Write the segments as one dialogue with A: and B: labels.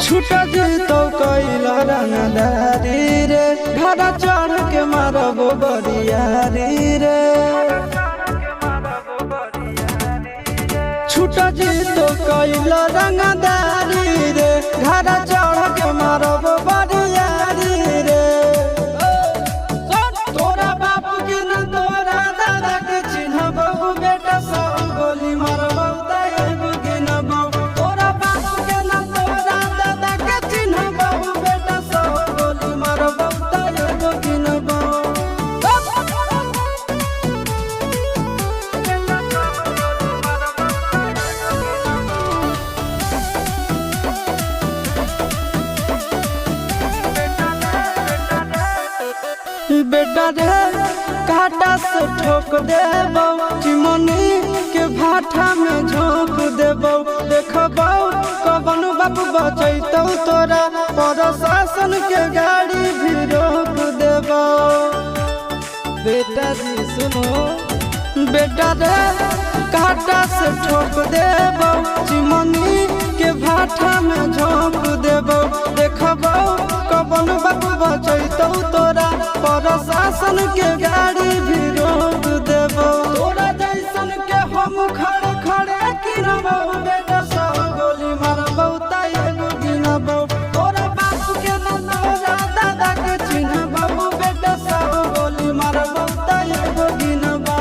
A: छूट जीतो कैला रंगदारी रे घर चढ़ के मारबो बरियारी रे। छूट जीतो कैला रंगदारी रे घर चढ़ के मारबो बरियारी रे। तोरा बाप के न तोरा दादा के चिन्हबो बेटा सब गोली मारबो तैगो गिनबो। तोरा बाप के न तोरा दादा के चिन्हबो बेटा सब गोली मारबो तैगो गिनबो। बेटा रे काटा से ठोक देबो चिमनी के भाटा में झोंक देबो। देखबो कवन बाप बचैतौ तोरा प्रशासन के गाड़ी भी रोक देबो। बेटा जी सुनो बेटा रे काटा से ठोक देबो चिमनी के भाटा में झोंक देबो। देखबो कवन बाप बचैतौ तोरा प्रशासन के गाड़ी भी रोक देबो। तोरा जैसन के हम खड़े खड़े गिनबो बेटा सब गोली मारबो तैगो गिनबो। तोरा बाप के न तोरा दादा के चिन्हबो बेटा सब गोली मारबो तैगो गिनबो।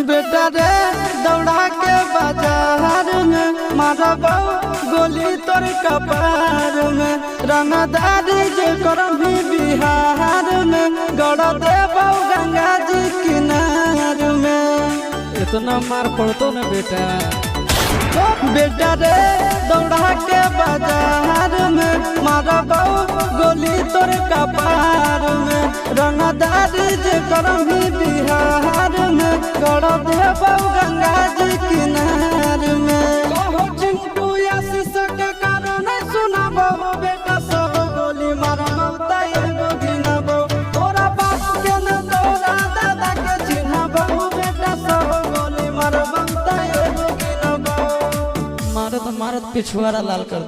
A: बेटा रे दौड़ा के बाजार में मारबो गोली तोर कपार में। रंगदारी जे करभी बिहार में गड़ देबो गंगा जी किनार में।
B: इतना मार पड़तो न बेटा।
A: बेटा रे दौड़ा के बाजार में मारबो गोली तोर कपार में। रंगदारी जे करभी बिहार में गड़ देबो गंगा जी किनार में। कहो चिंटू आशीष के कारण सुनबो बेटा सब गोली मारबो तैगो गिनबो। तोरा बाप के न तोरा दादा के चिन्हबो बेटा सब गोली मारबो तैगो गिनबो।
B: मारत मारत पिछुआरा लाल कर दे।